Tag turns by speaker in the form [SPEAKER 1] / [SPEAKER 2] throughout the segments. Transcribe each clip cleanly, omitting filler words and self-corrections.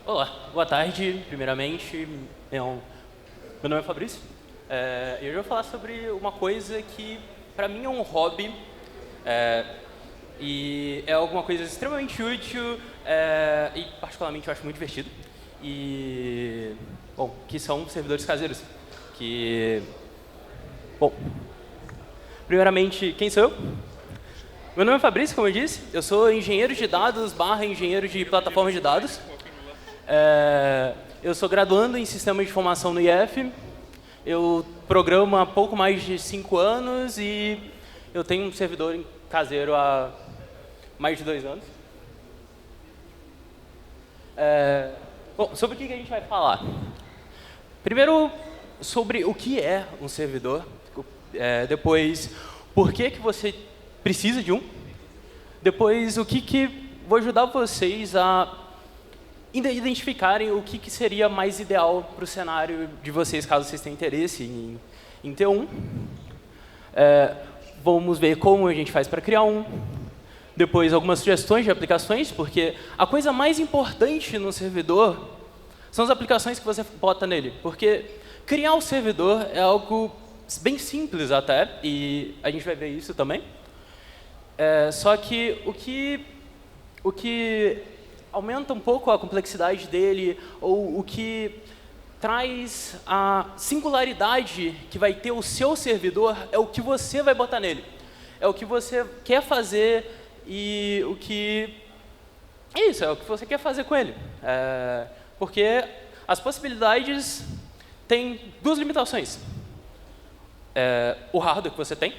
[SPEAKER 1] Olá, boa tarde. Primeiramente, meu nome é Fabrício. E hoje eu vou falar sobre uma coisa que, para mim, é um hobby e é alguma coisa extremamente útil e, particularmente, eu acho muito divertido. Bom, que são servidores caseiros. Bom, primeiramente, quem sou eu? Meu nome é Fabrício, como eu disse. Eu sou engenheiro de dados / engenheiro de plataformas de dados. Eu sou graduando em Sistemas de Informação no IF. Eu programo há pouco mais de 5 anos e eu tenho um servidor caseiro há mais de 2 anos. Bom, sobre o que a gente vai falar? Primeiro, sobre o que é um servidor. Depois, por que você precisa de um. Depois, vou ajudar vocês a identificarem o que seria mais ideal para o cenário de vocês, caso vocês tenham interesse em ter um. Vamos ver como a gente faz para criar um. Depois, algumas sugestões de aplicações, porque a coisa mais importante no servidor são as aplicações que você bota nele. Porque criar um servidor é algo bem simples até, e a gente vai ver isso também. Só que o que aumenta um pouco a complexidade dele, ou o que traz a singularidade que vai ter o seu servidor, é o que você vai botar nele. É o que você quer fazer e o que... é o que você quer fazer com ele. Porque as possibilidades têm duas limitações. O hardware que você tem,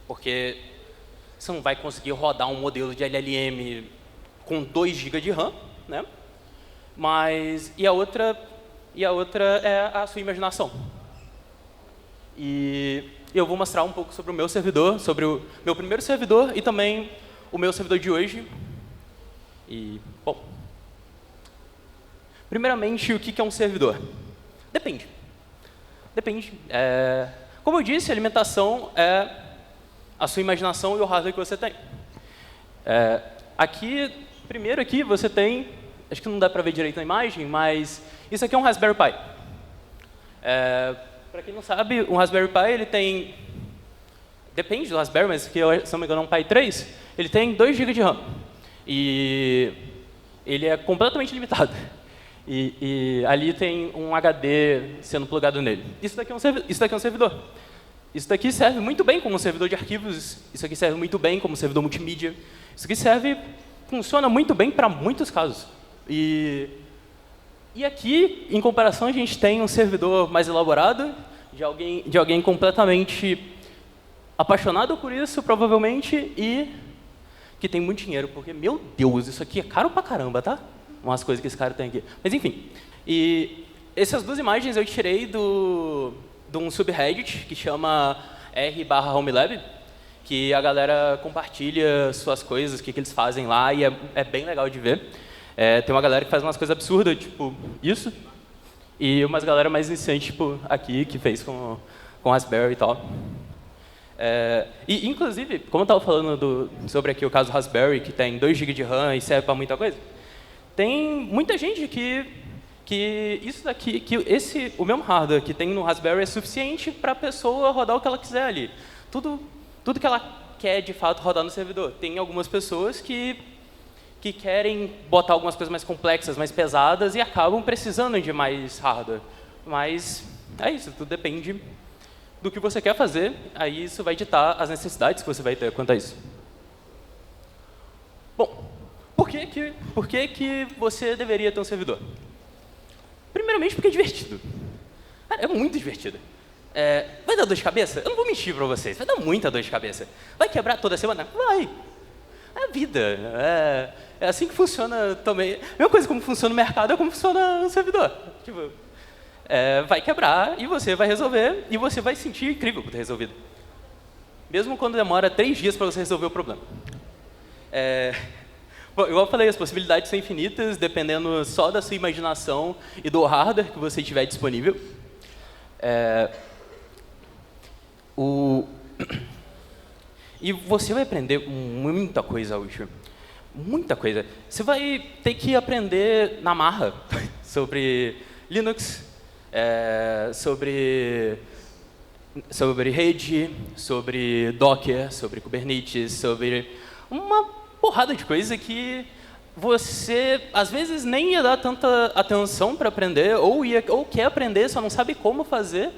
[SPEAKER 1] porque você não vai conseguir rodar um modelo de LLM com 2 GB de RAM, né? E a outra é a sua imaginação. E eu vou mostrar um pouco sobre o meu servidor, sobre o meu primeiro servidor e também o meu servidor de hoje. Bom, primeiramente, o que é um servidor? Depende. Como eu disse, a alimentação é a sua imaginação e o hardware que você tem. Primeiro aqui você tem, acho que não dá para ver direito na imagem, mas isso aqui é um Raspberry Pi. Para quem não sabe, um Raspberry Pi ele tem, depende do Raspberry, mas aqui, se não me engano, é um Pi 3, ele tem 2 GB de RAM. E ele é completamente limitado. E ali tem um HD sendo plugado nele. Isso daqui é um servidor. Isso daqui serve muito bem como um servidor de arquivos, isso aqui serve muito bem como um servidor multimídia. Isso aqui funciona muito bem para muitos casos. E aqui, em comparação, a gente tem um servidor mais elaborado, de alguém completamente apaixonado por isso, provavelmente, e que tem muito dinheiro, porque, meu Deus, isso aqui é caro pra caramba, tá? Umas coisas que esse cara tem aqui. Mas, enfim. E essas duas imagens eu tirei de um subreddit que chama r/homelab, que a galera compartilha suas coisas, o que eles fazem lá, e é bem legal de ver. Tem uma galera que faz umas coisas absurdas, tipo isso, e umas galera mais iniciante, tipo aqui, que fez com Raspberry e tal. Inclusive, como eu estava falando sobre aqui o caso Raspberry, que tem 2 GB de RAM e serve para muita coisa, tem muita gente que o mesmo hardware que tem no Raspberry é suficiente para a pessoa rodar o que ela quiser ali. Tudo que ela quer, de fato, rodar no servidor. Tem algumas pessoas que querem botar algumas coisas mais complexas, mais pesadas, e acabam precisando de mais hardware. Mas é isso, tudo depende do que você quer fazer, aí isso vai ditar as necessidades que você vai ter quanto a isso. Bom, por que você deveria ter um servidor? Primeiramente porque é divertido. Cara, é muito divertido. Vai dar dor de cabeça? Eu não vou mentir pra vocês, vai dar muita dor de cabeça. Vai quebrar toda semana? Vai. É a vida. É assim que funciona também. A mesma coisa como funciona o mercado é como funciona o servidor. Tipo, vai quebrar e você vai resolver e você vai se sentir incrível por ter resolvido. Mesmo quando demora 3 dias para você resolver o problema. Bom, igual eu falei, as possibilidades são infinitas, dependendo só da sua imaginação e do hardware que você tiver disponível. E você vai aprender muita coisa útil. Muita coisa. Você vai ter que aprender na marra sobre Linux, sobre rede, sobre Docker, sobre Kubernetes, sobre uma porrada de coisa que você, às vezes, nem ia dar tanta atenção para aprender, ou quer aprender, só não sabe como fazer,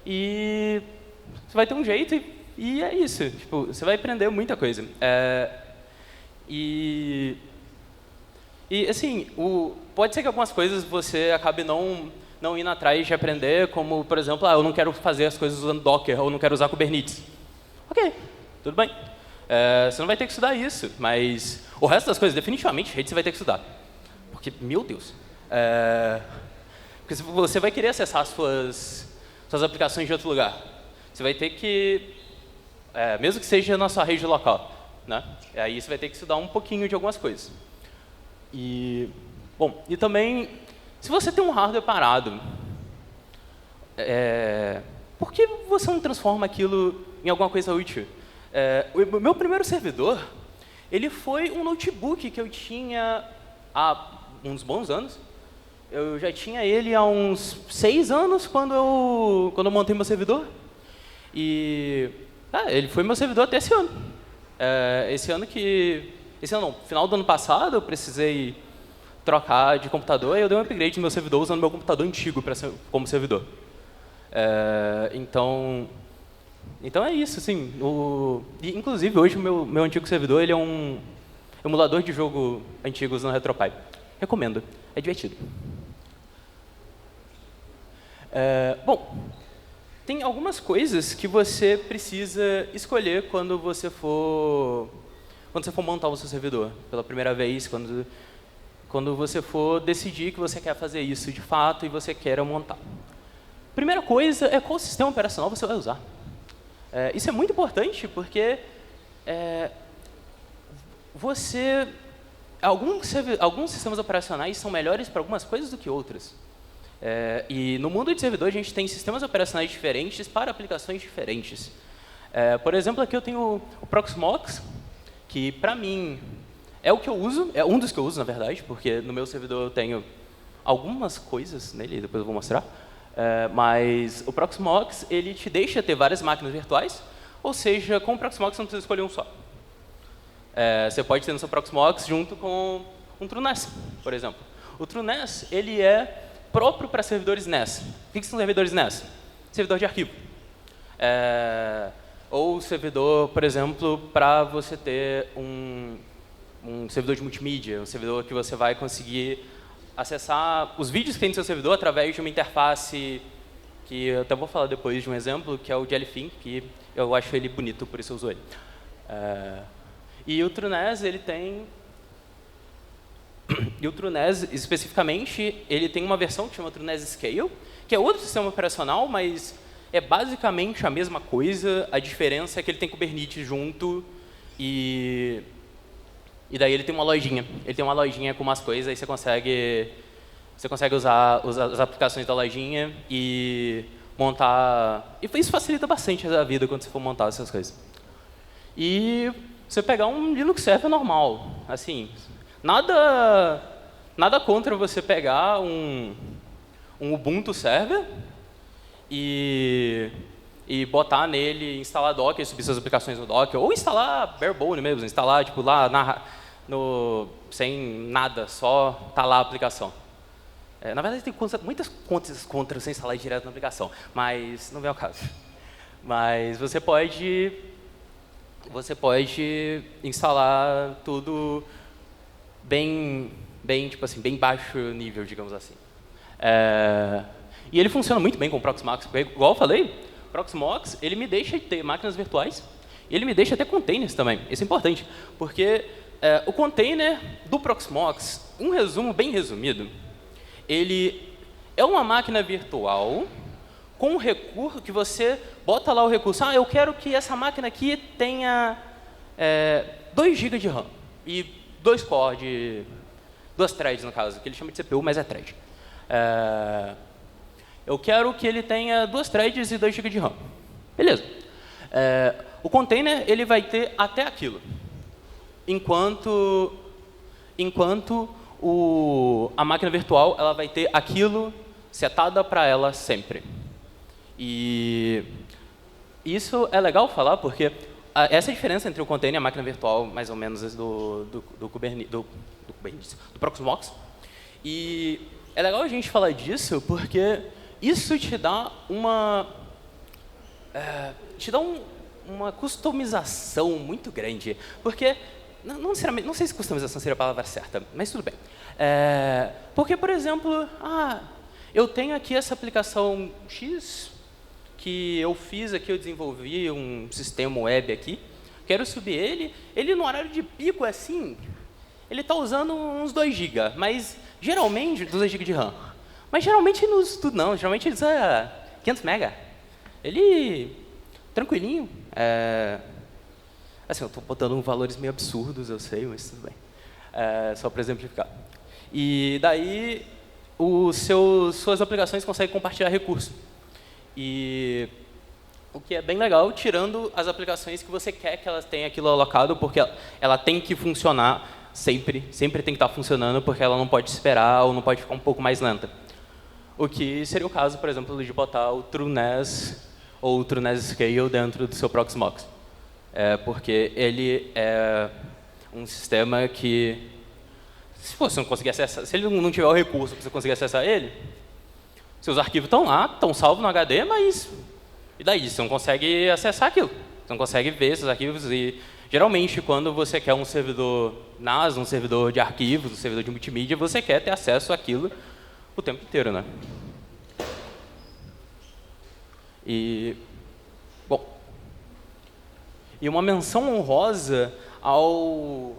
[SPEAKER 1] e você vai ter um jeito e é isso. Tipo, você vai aprender muita coisa. E assim, pode ser que algumas coisas você acabe não indo atrás de aprender, como, por exemplo, eu não quero fazer as coisas usando Docker, ou não quero usar Kubernetes. Ok, tudo bem. Você não vai ter que estudar isso, mas o resto das coisas, definitivamente, rede você vai ter que estudar. Porque, meu Deus. Porque você vai querer acessar suas aplicações de outro lugar. Você vai ter que, mesmo que seja na sua rede local, né? Aí você vai ter que estudar um pouquinho de algumas coisas. E também, se você tem um hardware parado, por que você não transforma aquilo em alguma coisa útil? O meu primeiro servidor, ele foi um notebook que eu tinha há uns bons anos. Eu já tinha ele há uns 6 anos quando eu montei meu servidor. E ele foi meu servidor até esse ano. Esse ano não, final do ano passado eu precisei trocar de computador e eu dei um upgrade no meu servidor usando meu computador antigo como servidor. Então é isso, assim. Inclusive, hoje o meu antigo servidor ele é um emulador de jogo antigo usando RetroPie. Recomendo, é divertido. Tem algumas coisas que você precisa escolher quando você for montar o seu servidor pela primeira vez, quando você for decidir que você quer fazer isso de fato e você quer montar. Primeira coisa é qual sistema operacional você vai usar. Isso é muito importante porque alguns sistemas operacionais são melhores para algumas coisas do que outras. E no mundo de servidor a gente tem sistemas operacionais diferentes para aplicações diferentes. Por exemplo, aqui eu tenho o Proxmox, que para mim é o que eu uso, é um dos que eu uso na verdade, porque no meu servidor eu tenho algumas coisas nele, depois eu vou mostrar. Mas o Proxmox ele te deixa ter várias máquinas virtuais, ou seja, com o Proxmox você não precisa escolher um só. Você pode ter no seu Proxmox junto com um TrueNAS, por exemplo. O TrueNAS ele é próprio para servidores NAS. O que são servidores NAS? Servidor de arquivo. Ou servidor, por exemplo, para você ter um servidor de multimídia, um servidor que você vai conseguir acessar os vídeos que tem no seu servidor através de uma interface que eu até vou falar depois de um exemplo, que é o Jellyfin, que eu acho ele bonito, por isso eu uso ele. E o TrueNAS, ele tem... E o TrueNAS, especificamente, ele tem uma versão que chama TrueNAS Scale, que é outro sistema operacional, mas é basicamente a mesma coisa. A diferença é que ele tem Kubernetes junto e daí ele tem uma lojinha. Ele tem uma lojinha com umas coisas, aí você consegue usar as aplicações da lojinha e montar... E isso facilita bastante a vida quando você for montar essas coisas. E você pegar um Linux server normal, assim... Nada contra você pegar um Ubuntu server e botar nele, instalar Docker, subir suas aplicações no Docker, ou instalar barebone mesmo, instalar tipo, lá sem nada, só tá lá a aplicação. Na verdade, tem muitas coisas contra você instalar direto na aplicação, mas não vem ao caso. Mas você pode instalar tudo tipo assim, bem baixo nível, digamos assim. E ele funciona muito bem com o Proxmox, porque, igual eu falei, o Proxmox ele me deixa ter máquinas virtuais e ele me deixa ter containers também. Isso é importante, porque o container do Proxmox, um resumo bem resumido, ele é uma máquina virtual com um recurso que você bota lá o recurso. Eu quero que essa máquina aqui tenha 2 GB de RAM e 2 cores, 2 threads no caso, que ele chama de CPU, mas é thread. Eu quero que ele tenha 2 threads e 2 GB de RAM. Beleza. O container ele vai ter até aquilo. Enquanto enquanto a máquina virtual ela vai ter aquilo setada para ela sempre. E isso é legal falar porque essa diferença entre o container e a máquina virtual, mais ou menos, do Kubernetes, do Proxmox. E é legal a gente falar disso porque isso te dá uma uma customização muito grande. Porque, não sei se customização seria a palavra certa, mas tudo bem. Porque, por exemplo, eu tenho aqui essa aplicação X que eu fiz aqui, eu desenvolvi um sistema web aqui, quero subir ele no horário de pico, assim, ele está usando uns 2 GB, mas geralmente, 2 GB de RAM, mas geralmente ele não usa tudo não, geralmente ele usa 500 MB. Ele, tranquilinho, assim, eu estou botando valores meio absurdos, eu sei, mas tudo bem, só para exemplificar. E daí, suas aplicações conseguem compartilhar recurso. E o que é bem legal, tirando as aplicações que você quer que elas tenham aquilo alocado, porque ela tem que funcionar sempre tem que estar funcionando, porque ela não pode esperar ou não pode ficar um pouco mais lenta. O que seria o caso, por exemplo, de botar o TrueNAS ou o TrueNAS Scale dentro do seu Proxmox. Porque ele é um sistema que, se você não conseguir acessar, se ele não tiver o recurso para você conseguir acessar ele, seus arquivos estão lá, estão salvos no HD, mas e daí? Você não consegue acessar aquilo. Você não consegue ver esses arquivos e, geralmente, quando você quer um servidor NAS, um servidor de arquivos, um servidor de multimídia, você quer ter acesso àquilo o tempo inteiro, né? E, bom, e uma menção honrosa ao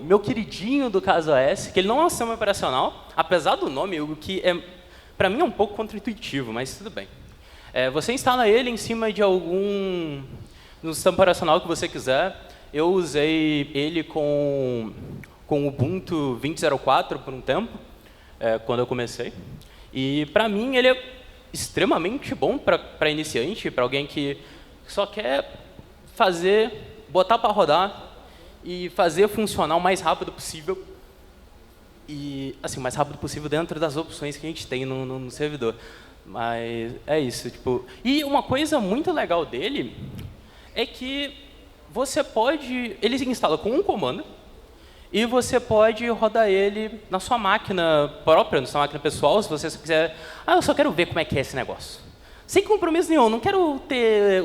[SPEAKER 1] meu queridinho do CasuOS, que ele não é um sistema operacional, apesar do nome, o que para mim é um pouco contraintuitivo, mas tudo bem. Você instala ele em cima de no sistema operacional que você quiser. Eu usei ele com Ubuntu 20.04 por um tempo, quando eu comecei. E para mim ele é extremamente bom para iniciante, para alguém que só quer botar para rodar e fazer funcionar o mais rápido possível. E, assim, o mais rápido possível dentro das opções que a gente tem no servidor. Mas é isso, tipo... E uma coisa muito legal dele é que você pode... Ele se instala com um comando e você pode rodar ele na sua máquina própria, na sua máquina pessoal, se você quiser... eu só quero ver como é que é esse negócio. Sem compromisso nenhum, não quero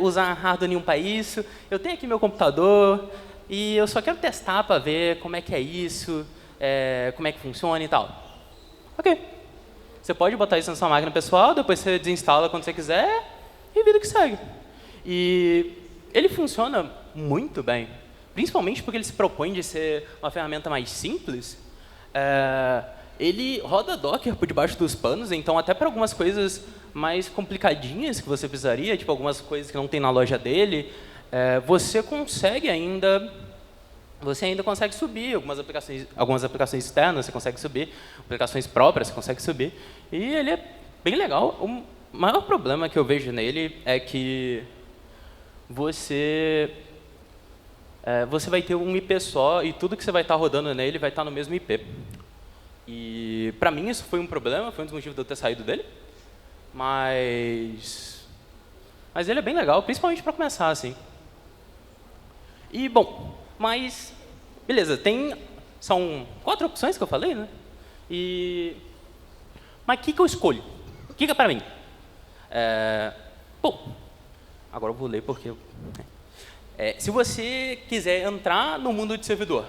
[SPEAKER 1] usar hardware nenhum para isso. Eu tenho aqui meu computador e eu só quero testar para ver como é que é isso... como é que funciona e tal. Ok. Você pode botar isso na sua máquina pessoal, depois você desinstala quando você quiser e vida que segue. E ele funciona muito bem, principalmente porque ele se propõe de ser uma ferramenta mais simples. Ele roda Docker por debaixo dos panos, então até para algumas coisas mais complicadinhas que você precisaria, tipo algumas coisas que não tem na loja dele, você ainda consegue subir algumas aplicações externas, você consegue subir, aplicações próprias, você consegue subir. E ele é bem legal. O maior problema que eu vejo nele é que você vai ter um IP só e tudo que você vai estar rodando nele vai estar no mesmo IP. E para mim isso foi um problema, foi um dos motivos de eu ter saído dele. Mas ele é bem legal, principalmente para começar assim. E, bom, mas, beleza, são 4 opções que eu falei, né? Mas o que eu escolho? O que é para mim? Bom, agora eu vou ler porque... se você quiser entrar no mundo de servidor,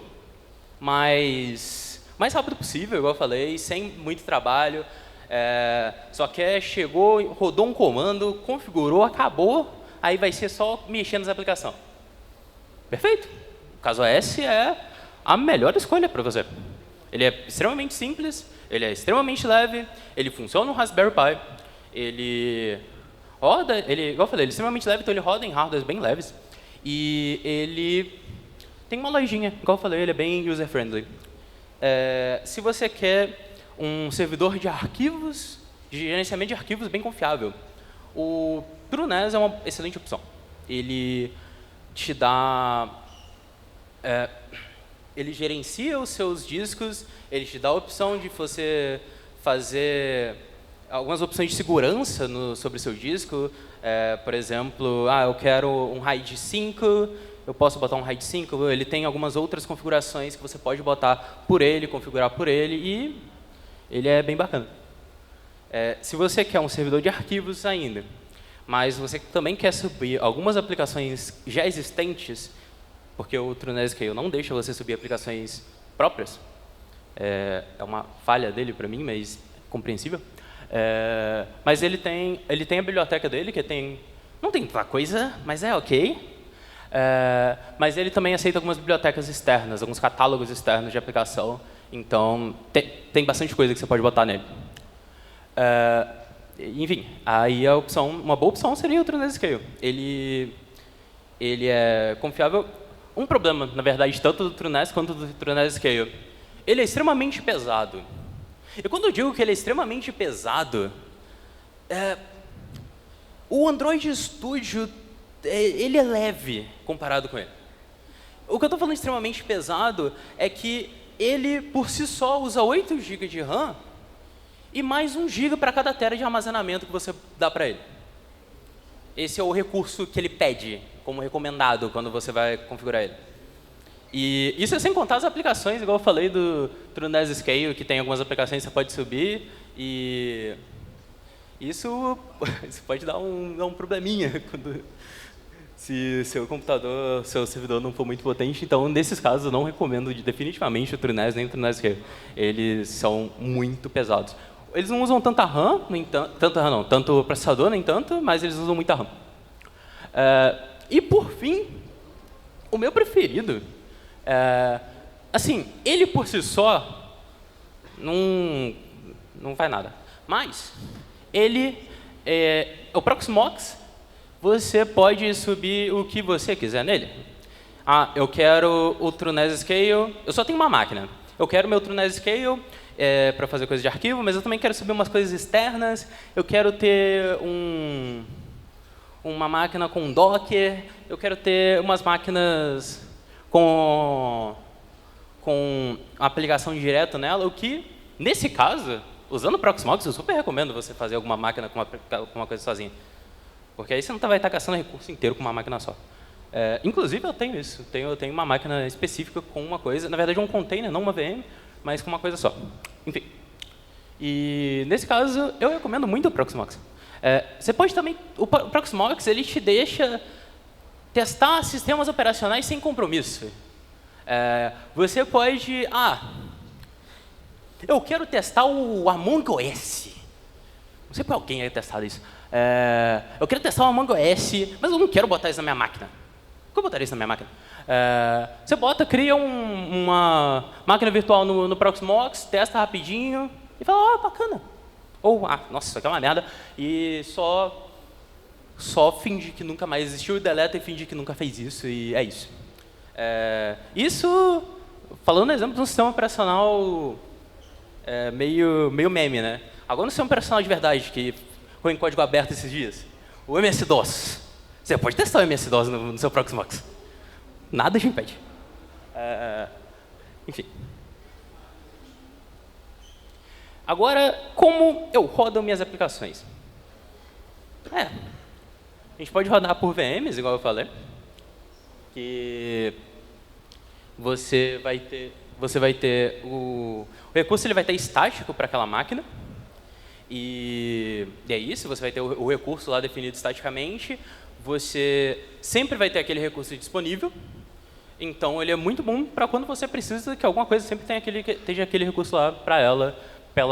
[SPEAKER 1] mas mais rápido possível, igual eu falei, sem muito trabalho, só rodou um comando, configurou, acabou, aí vai ser só mexer nas aplicações. Perfeito. O CasuOS é a melhor escolha para você. Ele é extremamente simples, ele é extremamente leve, ele funciona no Raspberry Pi, ele roda, igual eu falei, ele é extremamente leve, então ele roda em hardwares bem leves. E ele tem uma lojinha, igual eu falei, ele é bem user-friendly. Se você quer um servidor de arquivos, de gerenciamento de arquivos bem confiável, o TrueNAS é uma excelente opção. Ele te dá... ele gerencia os seus discos, ele te dá a opção de você fazer algumas opções de segurança sobre o seu disco. Por exemplo, eu quero um RAID 5, eu posso botar um RAID 5, ele tem algumas outras configurações que você pode botar por ele, configurar por ele, e ele é bem bacana. Se você quer um servidor de arquivos ainda, mas você também quer subir algumas aplicações já existentes, porque o TrueNASScale não deixa você subir aplicações próprias, é uma falha dele para mim, mas compreensível. Mas ele tem a biblioteca dele, que não tem tanta coisa, mas é ok. Mas ele também aceita algumas bibliotecas externas, alguns catálogos externos de aplicação. Então, tem bastante coisa que você pode botar nele. Enfim, aí uma boa opção seria o TrueNASScale. Ele é confiável. Um problema, na verdade, tanto do TrueNAS quanto do TrueNASScale, ele é extremamente pesado. E quando eu digo que ele é extremamente pesado, o Android Studio, ele é leve comparado com ele. O que eu estou falando de extremamente pesado é que ele, por si só, usa 8 GB de RAM e mais 1 GB para cada tera de armazenamento que você dá para ele. Esse é o recurso que ele pede como recomendado quando você vai configurar ele. E isso é sem contar as aplicações, igual eu falei do TrueNASScale, que tem algumas aplicações que você pode subir, e isso pode dar um probleminha se seu computador, seu servidor não for muito potente. Então, nesses casos, eu não recomendo definitivamente o TrueNAS nem o TrueNASScale. Eles são muito pesados. Eles não usam tanta RAM, tanto processador, nem tanto, mas eles usam muita RAM. E, por fim, o meu preferido, assim, ele por si só não faz nada. Mas, o Proxmox, você pode subir o que você quiser nele. Eu quero o TrueNASScale, eu só tenho uma máquina. Eu quero meu TrueNASScale para fazer coisas de arquivo, mas eu também quero subir umas coisas externas. Eu quero ter uma máquina com Docker, eu quero ter umas máquinas com aplicação direto nela, o que, nesse caso, usando o Proxmox, eu super recomendo você fazer alguma máquina com uma coisa sozinha. Porque aí você não vai estar gastando recurso inteiro com uma máquina só. Inclusive, eu tenho isso. Eu tenho uma máquina específica com uma coisa, na verdade, um container, não uma VM, mas com uma coisa só. Enfim. E, nesse caso, eu recomendo muito o Proxmox. Você pode também... O Proxmox, ele te deixa testar sistemas operacionais sem compromisso. Você pode... eu quero testar o Among OS. Não sei por alguém aí testado isso. Eu quero testar o Among OS, mas eu não quero botar isso na minha máquina. Como eu botaria isso na minha máquina? Você cria uma máquina virtual no Proxmox, testa rapidinho e fala, bacana. Ou, nossa, isso aqui é uma merda. E só finge que nunca mais existiu, deleta e finge que nunca fez isso, e é isso. Isso, falando exemplo de um sistema operacional meio meme, né? Agora no sistema operacional de verdade, que foi em código aberto esses dias, o MS-DOS. Você pode testar o MS-DOS no seu Proxmox. Nada te impede. Enfim. Agora, como eu rodo minhas aplicações? A gente pode rodar por VMs, igual eu falei. Que você vai ter o recurso, ele vai ter estático para aquela máquina. E é isso, você vai ter o recurso lá definido estaticamente. Você sempre vai ter aquele recurso disponível. Então, ele é muito bom para quando você precisa que alguma coisa sempre esteja aquele recurso lá para ela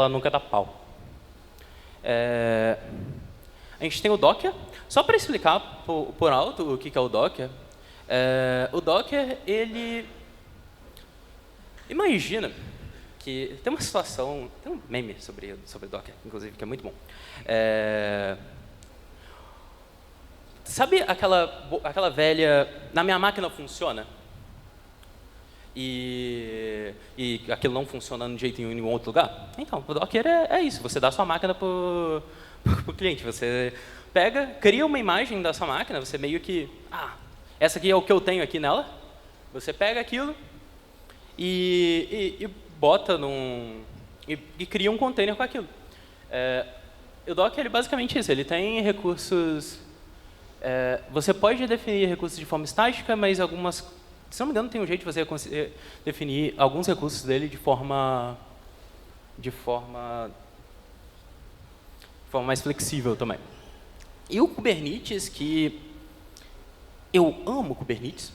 [SPEAKER 1] nunca dar pau. A gente tem o Docker. Só para explicar por alto o que é o Docker. O Docker, ele... Imagina que tem uma situação... Tem um meme sobre Docker, inclusive, que é muito bom. Sabe aquela velha... Na minha máquina funciona? E aquilo não funciona de jeito nenhum em nenhum outro lugar? Então, o Docker é isso. Você dá a sua máquina para o cliente. Você cria uma imagem da sua máquina, você meio que... essa aqui é o que eu tenho aqui nela. Você pega aquilo e bota e cria um container com aquilo. O Docker ele basicamente isso, ele tem recursos. Você pode definir recursos de forma estática, mas algumas, se não me engano, tem um jeito de você definir alguns recursos dele de forma mais flexível também. E o Kubernetes, que eu amo o Kubernetes,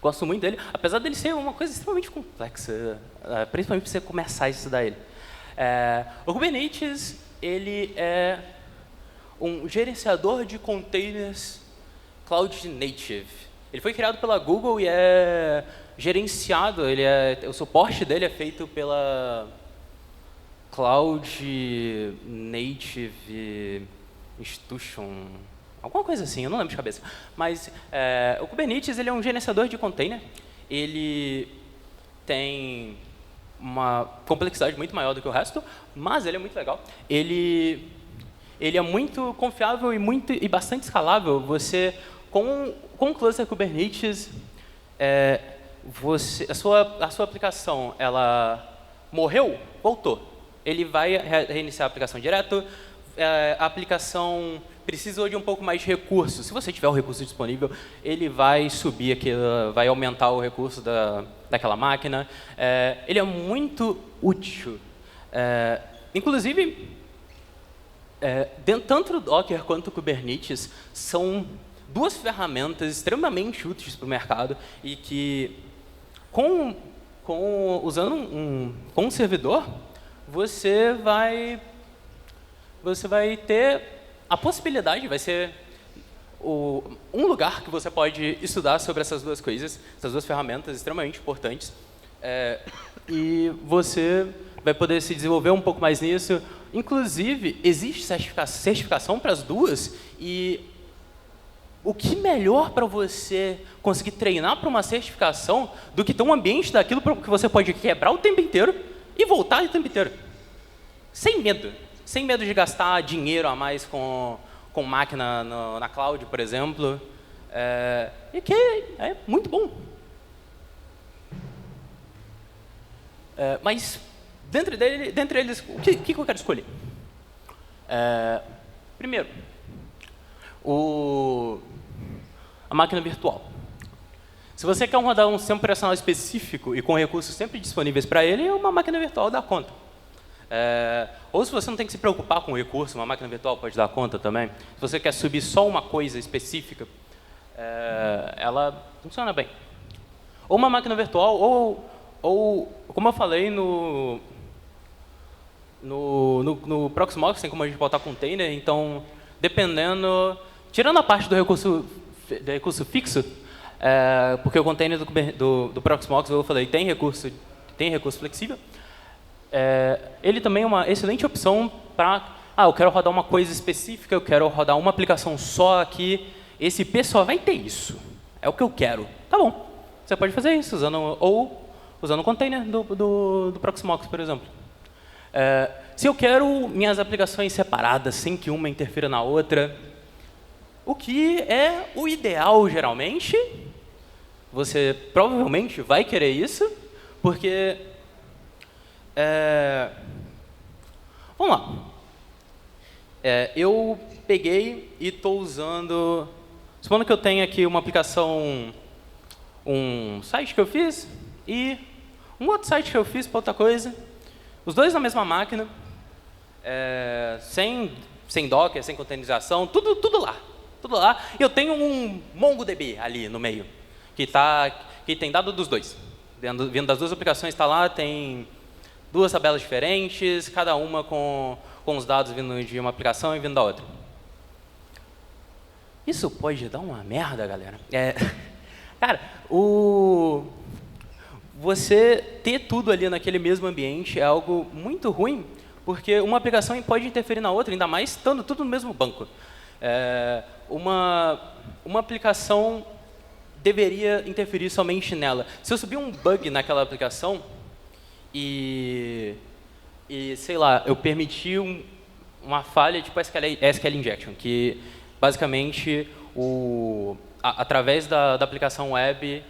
[SPEAKER 1] gosto muito dele, apesar dele ser uma coisa extremamente complexa, principalmente para você começar a estudar ele. O Kubernetes ele é um gerenciador de containers Cloud Native. Ele foi criado pela Google e é gerenciado, o suporte dele é feito pela Cloud Native Institution, alguma coisa assim, eu não lembro de cabeça. Mas o Kubernetes ele é um gerenciador de container. Ele tem uma complexidade muito maior do que o resto, mas ele é muito legal. Ele é muito confiável e bastante escalável. Você, com o cluster Kubernetes, a sua aplicação ela morreu, voltou. Ele vai reiniciar a aplicação direto. A aplicação precisou de um pouco mais de recursos. Se você tiver o recurso disponível, ele vai subir aquilo, vai aumentar o recurso daquela máquina. Ele é muito útil. Inclusive, tanto o Docker quanto o Kubernetes são duas ferramentas extremamente úteis para o mercado e que, usando um servidor, você vai ter a possibilidade, vai ser um lugar que você pode estudar sobre essas duas coisas, essas duas ferramentas extremamente importantes, e você vai poder se desenvolver um pouco mais nisso. Inclusive, existe certificação para as duas, e o que melhor para você conseguir treinar para uma certificação do que ter um ambiente daquilo que você pode quebrar o tempo inteiro e voltar o tempo inteiro, sem medo de gastar dinheiro a mais com máquina na cloud, por exemplo, e que é muito bom. Mas, dentre eles, o que eu quero escolher? Primeiro, a máquina virtual. Se você quer rodar um sistema operacional específico e com recursos sempre disponíveis para ele, uma máquina virtual dá conta. Ou se você não tem que se preocupar com o recurso, uma máquina virtual pode dar conta também. Se você quer subir só uma coisa específica, ela funciona bem. Ou uma máquina virtual, ou como eu falei no Proxmox, tem como a gente botar container, então, dependendo, tirando a parte do recurso fixo, porque o container do Proxmox, eu falei, tem recurso flexível, ele também é uma excelente opção para, eu quero rodar uma coisa específica, eu quero rodar uma aplicação só aqui, esse IP só vai ter isso, é o que eu quero. Tá bom, você pode fazer isso, usando o container do Proxmox, por exemplo. Se eu quero minhas aplicações separadas, sem que uma interfira na outra, o que é o ideal, geralmente, você provavelmente vai querer isso, porque vamos lá. Eu peguei e estou usando... Supondo que eu tenho aqui uma aplicação, um site que eu fiz e um outro site que eu fiz para outra coisa. Os dois na mesma máquina, sem Docker, sem containerização, tudo lá. E eu tenho um MongoDB ali no meio, que tem dado dos dois. Vindo das duas aplicações, está lá, tem duas tabelas diferentes, cada uma com os dados vindo de uma aplicação e vindo da outra. Isso pode dar uma merda, galera. Cara, você ter tudo ali naquele mesmo ambiente é algo muito ruim, porque uma aplicação pode interferir na outra, ainda mais estando tudo no mesmo banco. Uma aplicação deveria interferir somente nela. Se eu subir um bug naquela aplicação e sei lá, eu permitir uma falha tipo SQL Injection, que basicamente através da aplicação web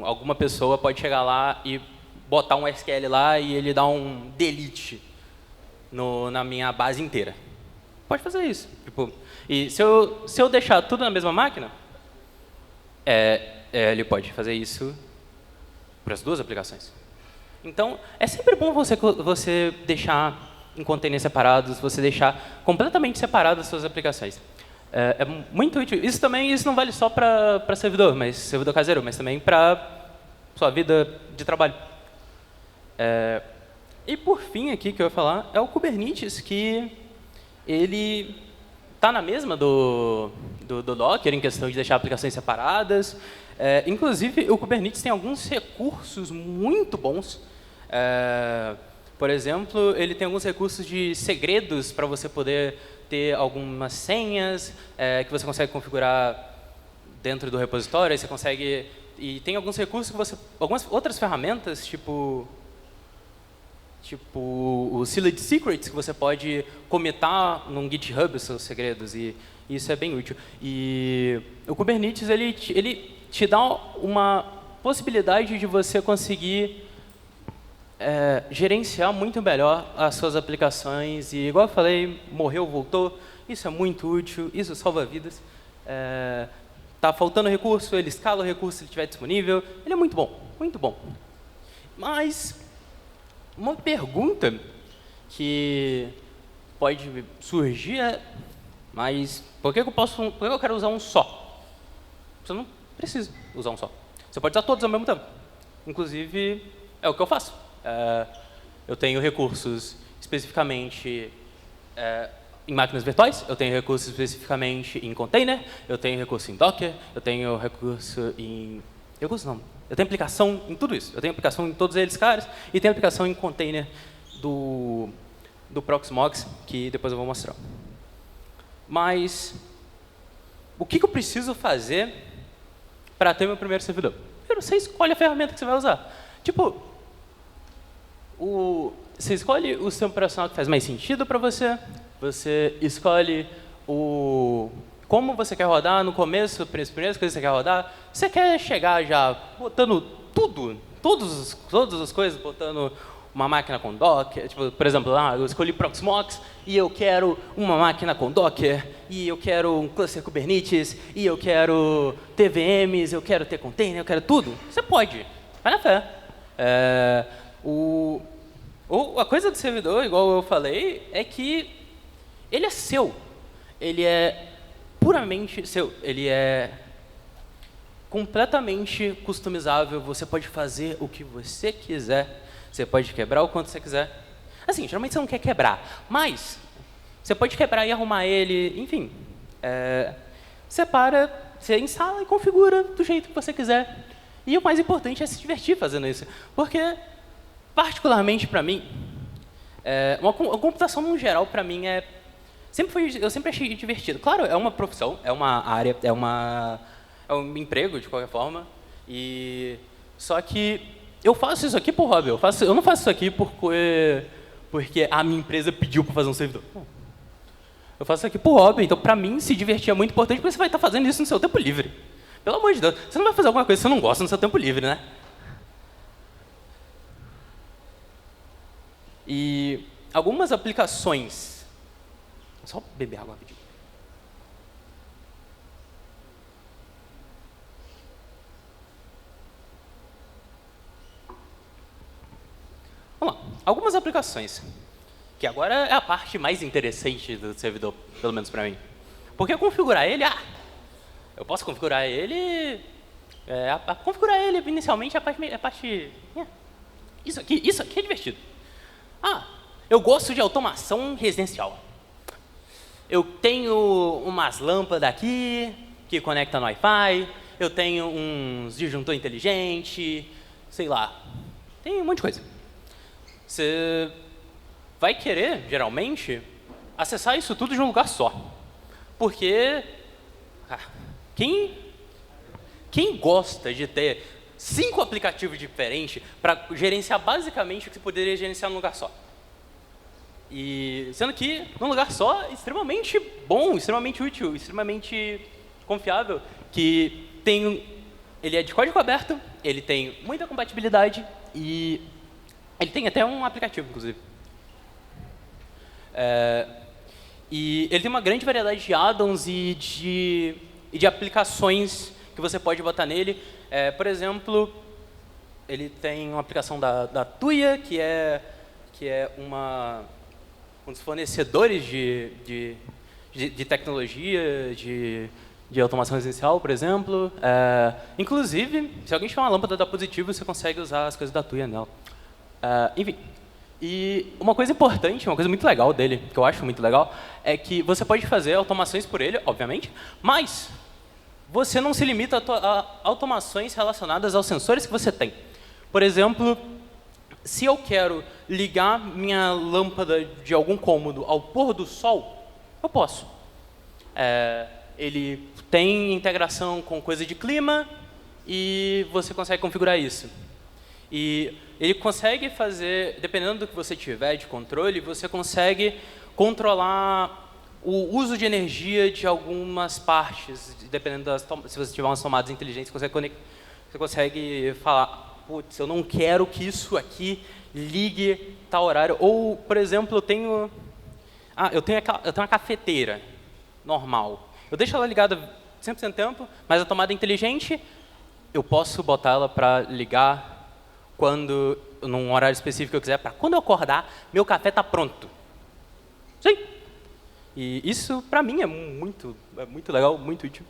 [SPEAKER 1] alguma pessoa pode chegar lá e botar um SQL lá e ele dá um delete na minha base inteira. Pode fazer isso. Tipo, e se eu deixar tudo na mesma máquina, ele pode fazer isso para as duas aplicações. Então, é sempre bom você deixar em containers separados, você deixar completamente separadas as suas aplicações. É muito útil. Isso não vale só para servidor caseiro, mas também para sua vida de trabalho. E por fim aqui que eu ia falar é o Kubernetes, que ele está na mesma do Docker em questão de deixar aplicações separadas. Inclusive, o Kubernetes tem alguns recursos muito bons. Por exemplo, ele tem alguns recursos de segredos para você poder ter algumas senhas que você consegue configurar dentro do repositório. Aí você consegue... E tem alguns recursos que algumas outras ferramentas, tipo o Sealed Secrets, que você pode commitar num GitHub os seus segredos, e isso é bem útil. E o Kubernetes ele te dá uma possibilidade de você conseguir gerenciar muito melhor as suas aplicações. E, igual eu falei, morreu, voltou, isso é muito útil, isso salva vidas. Tá faltando recurso, ele escala o recurso se ele estiver disponível. Ele é muito bom, muito bom. Mas uma pergunta que pode surgir mas por que eu quero usar um só? Você não precisa usar um só. Você pode usar todos ao mesmo tempo. Inclusive, é o que eu faço. Eu tenho recursos especificamente em máquinas virtuais, eu tenho recursos especificamente em container, eu tenho recurso em Docker, eu tenho recurso em... Eu tenho aplicação em tudo isso. Eu tenho aplicação em todos eles, caras, e tenho aplicação em container do Proxmox, que depois eu vou mostrar. Mas o que eu preciso fazer para ter meu primeiro servidor? Primeiro, você escolhe a ferramenta que você vai usar. Tipo, você escolhe o sistema operacional que faz mais sentido para você, você escolhe como você quer rodar no começo, as primeiras coisas que você quer rodar. Você quer chegar já botando todas as coisas, botando uma máquina com Docker. Tipo, por exemplo, eu escolhi Proxmox e eu quero uma máquina com Docker, e eu quero um cluster Kubernetes, e eu quero ter VMs, eu quero ter container, eu quero tudo. Você pode, vai na fé. A coisa do servidor, igual eu falei, é que ele é seu. Ele é puramente seu. Ele é completamente customizável. Você pode fazer o que você quiser. Você pode quebrar o quanto você quiser. Assim, geralmente você não quer quebrar, mas você pode quebrar e arrumar ele, enfim. Você instala e configura do jeito que você quiser. E o mais importante é se divertir fazendo isso. Porque, particularmente para mim, a computação no geral, para mim, eu sempre achei divertido. Claro, é uma profissão, é uma área, é um emprego, de qualquer forma. Só que eu faço isso aqui por hobby. Eu não faço isso aqui porque a minha empresa pediu para fazer um servidor. Eu faço isso aqui por hobby. Então, para mim, se divertir é muito importante, porque você vai estar fazendo isso no seu tempo livre. Pelo amor de Deus, você não vai fazer alguma coisa que você não gosta no seu tempo livre, né? E algumas aplicações... Só beber água rapidinho. Vamos lá. Algumas aplicações, que agora é a parte mais interessante do servidor, pelo menos para mim. Porque configurar ele, eu posso configurar ele... configurar ele inicialmente é a parte... Isso aqui é divertido. Eu gosto de automação residencial. Eu tenho umas lâmpadas aqui que conectam no Wi-Fi, eu tenho uns disjuntor inteligente, sei lá, tem um monte de coisa. Você vai querer, geralmente, acessar isso tudo de um lugar só. Porque quem gosta de ter 5 aplicativos diferentes para gerenciar basicamente o que você poderia gerenciar num lugar só? E sendo que, num lugar só, extremamente bom, extremamente útil, extremamente confiável, que tem ele é de código aberto, ele tem muita compatibilidade e ele tem até um aplicativo, inclusive. E ele tem uma grande variedade de add-ons e de aplicações que você pode botar nele. Por exemplo, ele tem uma aplicação da Tuya, que é um dos fornecedores de tecnologia, de automação residencial, por exemplo. Inclusive, se alguém tiver uma lâmpada da Positivo, você consegue usar as coisas da Tuya nela. Enfim. E uma coisa importante, uma coisa muito legal dele, que eu acho muito legal, é que você pode fazer automações por ele, obviamente, mas você não se limita a automações relacionadas aos sensores que você tem. Por exemplo, se eu quero ligar minha lâmpada de algum cômodo ao pôr do sol, eu posso. Ele tem integração com coisa de clima e você consegue configurar isso. E ele consegue fazer, dependendo do que você tiver de controle, você consegue controlar o uso de energia de algumas partes, dependendo se você tiver umas tomadas inteligentes, você consegue falar, putz, eu não quero que isso aqui ligue tal horário. Ou, por exemplo, eu tenho uma cafeteira normal. Eu deixo ela ligada 100% do tempo, mas a tomada inteligente, eu posso botar ela para ligar num horário específico que eu quiser, para quando eu acordar, meu café está pronto. Sim. E isso, para mim, é muito legal, muito útil.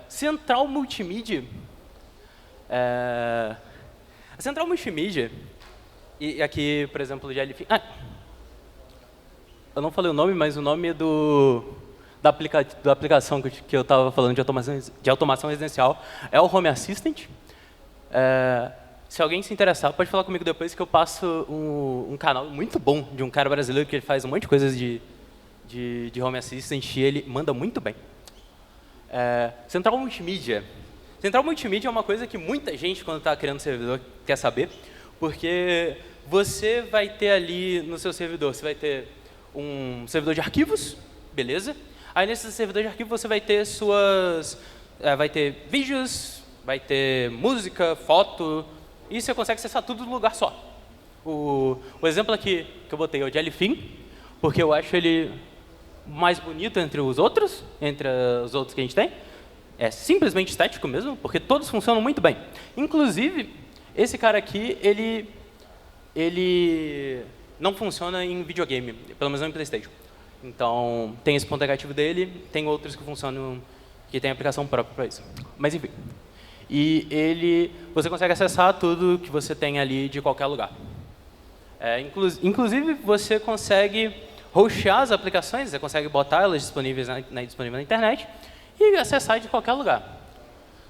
[SPEAKER 1] Central multimídia. A central multimídia, e aqui, por exemplo, o Jellyfin. Eu não falei o nome, mas o nome é da aplicação que eu estava falando de automação residencial é o Home Assistant. Se alguém se interessar, pode falar comigo depois que eu passo um canal muito bom de um cara brasileiro que ele faz um monte de coisas de Home Assistant e ele manda muito bem. Central Multimídia. Central Multimídia é uma coisa que muita gente, quando está criando servidor, quer saber, porque você vai ter ali no seu servidor, você vai ter um servidor de arquivos, beleza? Aí nesse servidor de arquivos você vai ter vai ter vídeos, vai ter música, foto, e você consegue acessar tudo num lugar só. O exemplo aqui que eu botei é o Jellyfin, porque eu acho ele mais bonito entre os outros que a gente tem. É simplesmente estético mesmo, porque todos funcionam muito bem. Inclusive, esse cara aqui, ele não funciona em videogame, pelo menos não em PlayStation. Então, tem esse ponto negativo dele, tem outros que funcionam, que tem aplicação própria para isso. Mas, enfim. E você consegue acessar tudo que você tem ali de qualquer lugar. Inclusive, você consegue hostear as aplicações, você consegue botar elas disponíveis na internet e acessar de qualquer lugar.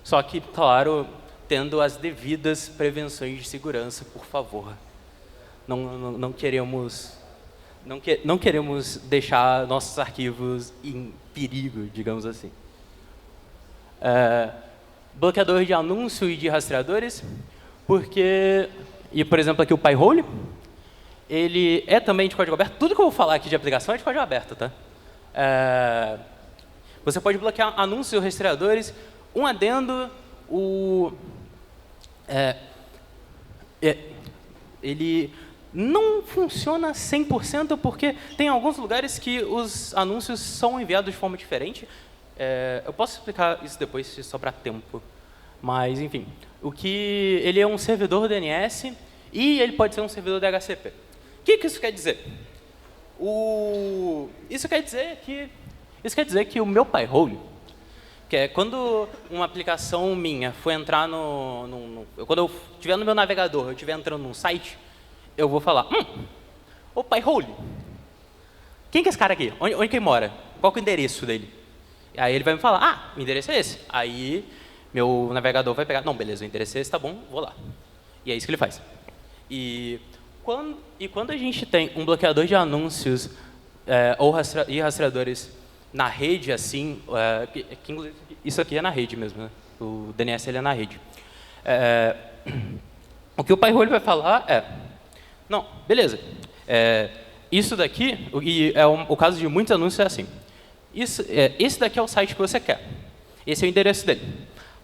[SPEAKER 1] Só que, claro, tendo as devidas prevenções de segurança, por favor. Não queremos deixar nossos arquivos em perigo, digamos assim. Bloqueador de anúncio e de rastreadores, porque, por exemplo, aqui o Pi-hole, ele é também de código aberto. Tudo que eu vou falar aqui de aplicação é de código aberto, tá? Você pode bloquear anúncios e rastreadores. Um adendo, ele não funciona 100% porque tem alguns lugares que os anúncios são enviados de forma diferente. Eu posso explicar isso depois, se sobrar tempo. Mas, enfim, ele é um servidor DNS e ele pode ser um servidor DHCP. O que isso quer dizer? Isso quer dizer que o meu Pi-hole, que é quando uma aplicação minha for entrar quando eu estiver no meu navegador, eu estiver entrando num site, eu vou falar, o Pi-hole, quem que é esse cara aqui? Onde que ele mora? Qual que é o endereço dele? Aí ele vai me falar, o endereço é esse. Aí meu navegador vai pegar, não, beleza, o endereço é esse, tá bom, vou lá. E é isso que ele faz. E quando a gente tem um bloqueador de anúncios e rastreadores na rede, assim, que inclusive isso aqui é na rede mesmo, né? O DNS ele é na rede. O que o Pi-hole vai falar não, beleza, isso daqui, e o caso de muitos anúncios é assim, esse daqui é o site que você quer, esse é o endereço dele.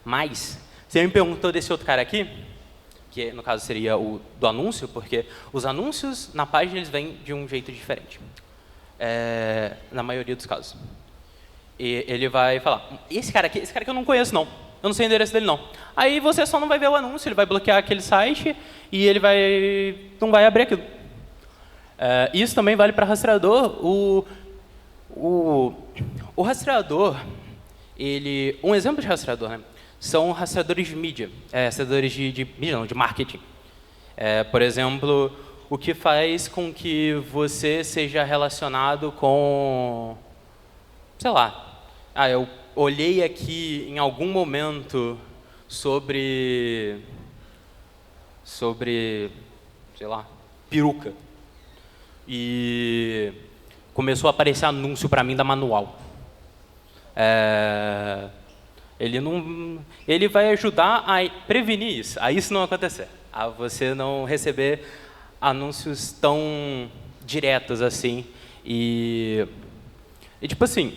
[SPEAKER 1] Mas, você me perguntou desse outro cara aqui, que no caso seria o do anúncio, porque os anúncios na página eles vêm de um jeito diferente, na maioria dos casos. E ele vai falar, esse cara aqui eu não conheço não, eu não sei o endereço dele não. Aí você só não vai ver o anúncio, ele vai bloquear aquele site e ele não vai abrir aquilo. Isso também vale para rastreador. O rastreador, um exemplo de rastreador, né, são rastreadores de mídia, rastreadores de mídia não, de marketing. Por exemplo, o que faz com que você seja relacionado com, sei lá, eu olhei aqui em algum momento sobre, sei lá, peruca. E começou a aparecer anúncio para mim da Manual. Ele vai ajudar a prevenir isso, a isso não acontecer, a você não receber anúncios tão diretos assim. E tipo assim,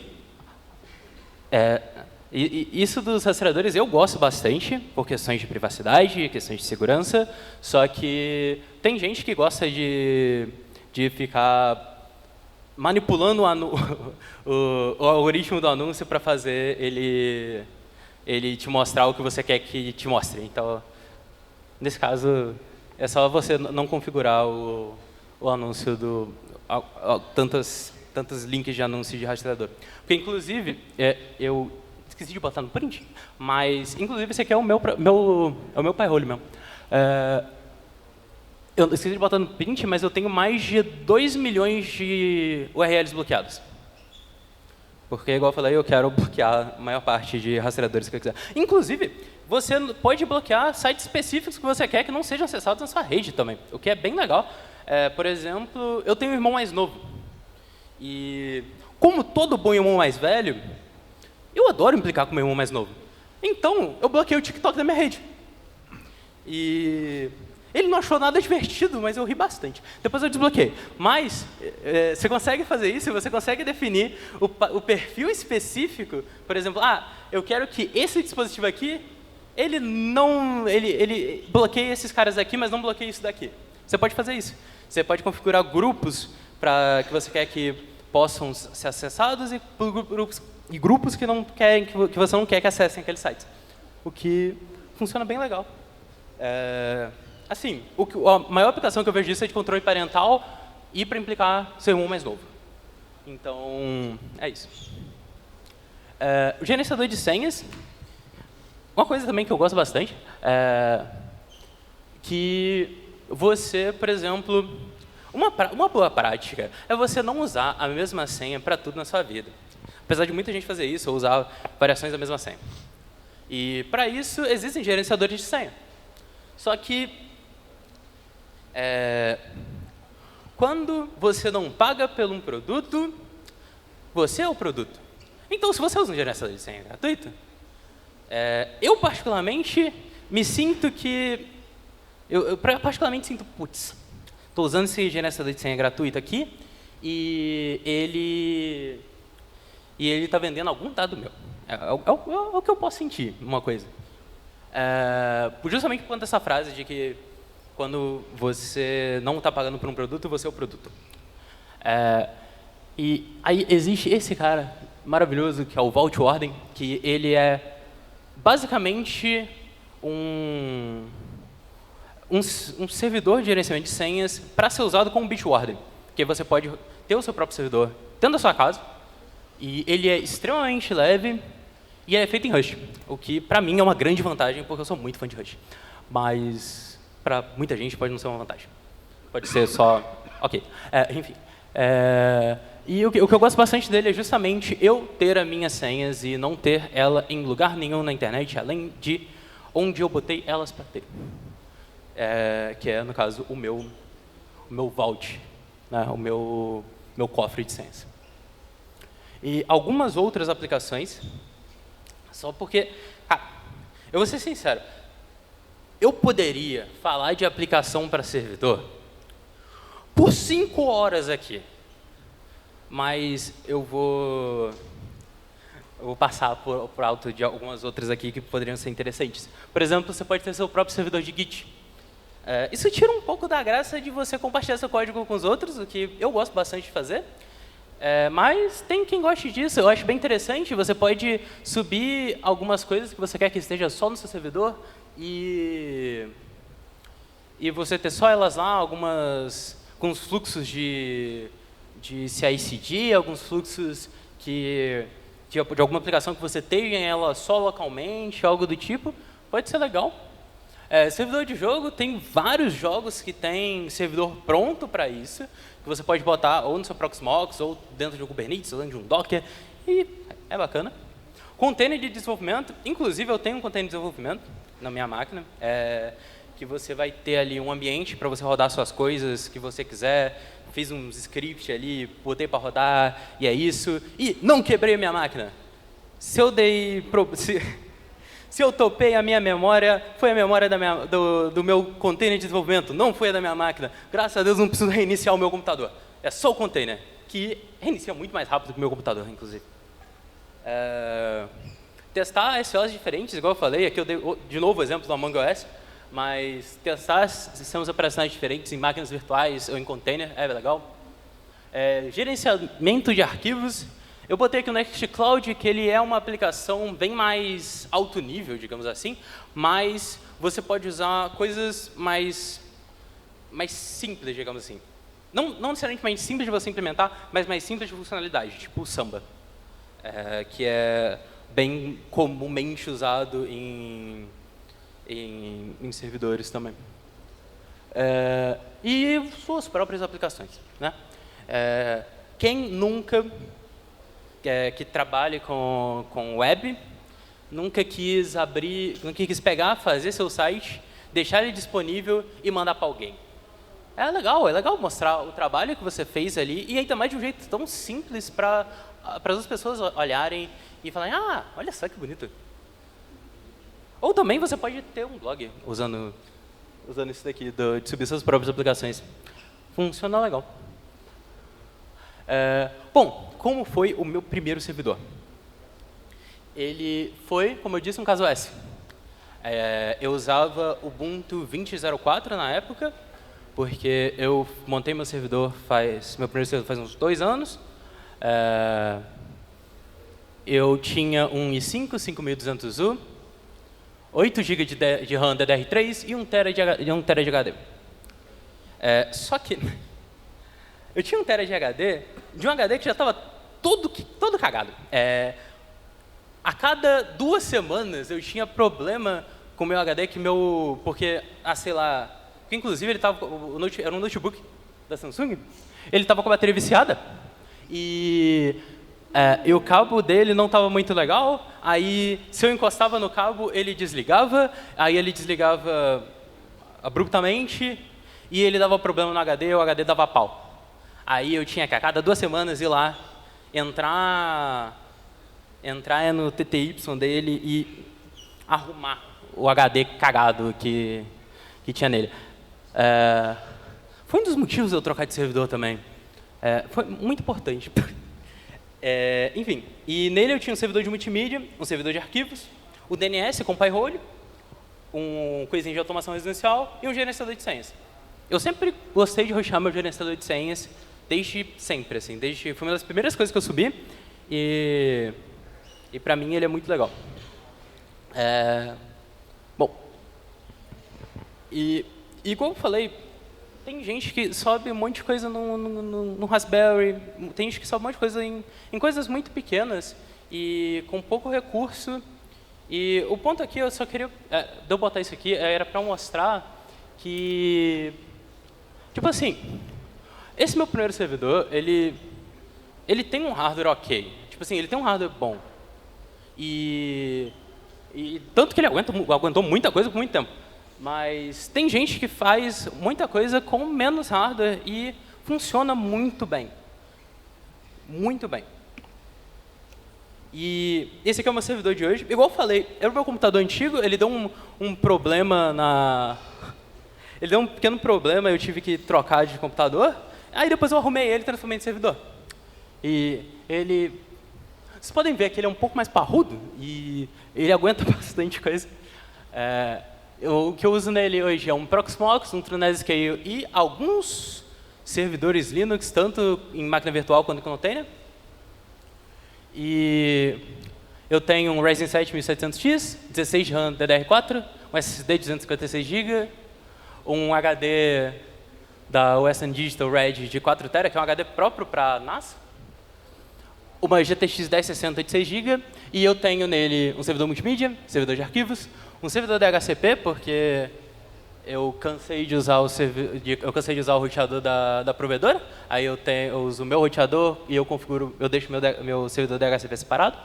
[SPEAKER 1] isso dos rastreadores eu gosto bastante, por questões de privacidade, questões de segurança, só que tem gente que gosta de ficar manipulando o algoritmo do anúncio para fazer ele te mostrar o que você quer que te mostre. Então, nesse caso, é só você não configurar o anúncio tantos links de anúncio de rastreador. Porque, inclusive, eu esqueci de botar no print, mas, inclusive, esse aqui é o meu payroll mesmo. Eu esqueci de botar no print, mas eu tenho mais de 2 milhões de URLs bloqueados. Porque, igual eu falei, eu quero bloquear a maior parte de rastreadores que eu quiser. Inclusive, você pode bloquear sites específicos que você quer que não sejam acessados na sua rede também, o que é bem legal. Por exemplo, eu tenho um irmão mais novo. E, como todo bom irmão mais velho, eu adoro implicar com meu irmão mais novo. Então, eu bloqueei o TikTok da minha rede. E ele não achou nada divertido, mas eu ri bastante. Depois eu desbloqueei. Mas você consegue fazer isso, você consegue definir o perfil específico. Por exemplo, eu quero que esse dispositivo aqui, ele bloqueie esses caras aqui, mas não bloqueie isso daqui. Você pode fazer isso. Você pode configurar grupos que você quer que possam ser acessados e grupos que você não quer que acessem aqueles sites. O que funciona bem legal. Assim, a maior aplicação que eu vejo disso é de controle parental e para implicar seu irmão mais novo. Então, é isso. O gerenciador de senhas, uma coisa também que eu gosto bastante, que você, por exemplo, uma boa prática é você não usar a mesma senha para tudo na sua vida. Apesar de muita gente fazer isso, ou usar variações da mesma senha. E, para isso, existem gerenciadores de senha. Só que, quando você não paga por um produto, você é o produto. Então, se você usa um gerenciador de senha gratuito, eu particularmente me sinto que... Eu particularmente sinto, putz, estou usando esse gerenciador de senha gratuito aqui e ele está vendendo algum dado meu. É o que eu posso sentir, uma coisa. Justamente por conta dessa frase de que quando você não está pagando por um produto, você é o produto. E aí existe esse cara maravilhoso, que é o Vault Warden, que ele é basicamente um servidor de gerenciamento de senhas para ser usado como Bitwarden, que você pode ter o seu próprio servidor dentro da sua casa, e ele é extremamente leve e ele é feito em Rush, o que para mim é uma grande vantagem, porque eu sou muito fã de Rush. Mas para muita gente pode não ser uma vantagem. Pode ser só... Ok. Enfim. E o que eu gosto bastante dele é justamente eu ter as minhas senhas e não ter ela em lugar nenhum na internet, além de onde eu botei elas para ter. Que é, no caso, o meu vault, né? O meu cofre de senhas. E algumas outras aplicações, só porque... eu vou ser sincero, eu poderia falar de aplicação para servidor por 5 horas aqui, mas eu vou eu vou passar por alto de algumas outras aqui que poderiam ser interessantes. Por exemplo, você pode ter seu próprio servidor de Git. Isso tira um pouco da graça de você compartilhar seu código com os outros, o que eu gosto bastante de fazer. Mas tem quem goste disso, eu acho bem interessante. Você pode subir algumas coisas que você quer que esteja só no seu servidor e você ter só elas lá, alguns fluxos de CI/CD, alguns fluxos de alguma aplicação que você tenha ela só localmente, algo do tipo, pode ser legal. Servidor de jogo, tem vários jogos que tem servidor pronto para isso, que você pode botar ou no seu Proxmox, ou dentro de um Kubernetes, ou dentro de um Docker, e é bacana. Container de desenvolvimento, inclusive eu tenho um container de desenvolvimento na minha máquina, que você vai ter ali um ambiente para você rodar suas coisas que você quiser. Fiz uns scripts ali, botei para rodar, e é isso. E não quebrei a minha máquina. Se eu topei a minha memória, foi a memória do meu container de desenvolvimento, não foi a da minha máquina. Graças a Deus não preciso reiniciar o meu computador. É só o container, que reinicia muito mais rápido que o meu computador, inclusive. Testar SOs diferentes, igual eu falei, aqui eu dei de novo o exemplo do Among Us, mas testar sistemas operacionais diferentes em máquinas virtuais ou em container é legal. Gerenciamento de arquivos. Eu botei aqui o Nextcloud, que ele é uma aplicação bem mais alto nível, digamos assim, mas você pode usar coisas mais simples, digamos assim. Não necessariamente mais simples de você implementar, mas mais simples de funcionalidade, tipo o Samba, que é bem comumente usado em servidores também. E suas próprias aplicações, né? Quem nunca que trabalhe com web, nunca quis pegar, fazer seu site, deixar ele disponível e mandar para alguém. É legal mostrar o trabalho que você fez ali, e ainda mais de um jeito tão simples para as outras pessoas olharem e falarem, olha só que bonito. Ou também você pode ter um blog usando isso daqui, de subir suas próprias aplicações. Funciona legal. Bom, como foi o meu primeiro servidor? Ele foi, como eu disse, um caso S. Eu usava Ubuntu 20.04 na época, porque eu montei meu primeiro servidor faz uns 2 anos. Eu tinha um i5 5200U, 8 GB de RAM DDR3 e 1 TB de HD. Só que eu tinha 1 TB de HD, de um HD que já estava todo cagado. A cada 2 semanas eu tinha problema com o meu HD, porque, sei lá, que inclusive ele era um notebook da Samsung, ele estava com a bateria viciada, e o cabo dele não estava muito legal, aí se eu encostava no cabo, ele desligava abruptamente, e ele dava problema no HD, o HD dava pau. Aí eu tinha que, a cada 2 semanas, ir lá, entrar no TTY dele e arrumar o HD cagado que tinha nele. Foi um dos motivos de eu trocar de servidor também. Foi muito importante. Enfim, e nele eu tinha um servidor de multimídia, um servidor de arquivos, o DNS com Pi-hole, um coisinho de automação residencial e um gerenciador de senhas. Eu sempre gostei de hostear meu gerenciador de senhas, desde sempre, assim, foi uma das primeiras coisas que eu subi, e para mim ele é muito legal. Bom, e como eu falei, tem gente que sobe um monte de coisa no Raspberry, tem gente que sobe um monte de coisa em coisas muito pequenas e com pouco recurso. E o ponto aqui, eu só queria, de eu botar isso aqui, era para mostrar que, tipo assim, esse meu primeiro servidor, ele tem um hardware ok. Tipo assim, ele tem um hardware bom. E tanto que ele aguentou muita coisa por muito tempo. Mas tem gente que faz muita coisa com menos hardware e funciona muito bem. Muito bem. E esse aqui é o meu servidor de hoje. Igual eu falei, era o meu computador antigo, ele deu um problema Ele deu um pequeno problema, eu tive que trocar de computador. Aí depois eu arrumei ele e transformei em servidor. E ele Vocês podem ver que ele é um pouco mais parrudo e ele aguenta bastante coisa. O que eu uso nele hoje é um Proxmox, um TrueNAS-Scale e alguns servidores Linux, tanto em máquina virtual quanto em container. E eu tenho um Ryzen 7 1700X, 16 de RAM DDR4, um SSD de 256 GB, um HD da Western Digital Red de 4 TB, que é um HD próprio para NAS, uma GTX 1060 de 6 GB, e eu tenho nele um servidor multimídia, servidor de arquivos, um servidor DHCP, porque eu cansei de usar o roteador da provedora, aí eu uso o meu roteador e eu deixo meu servidor DHCP separado.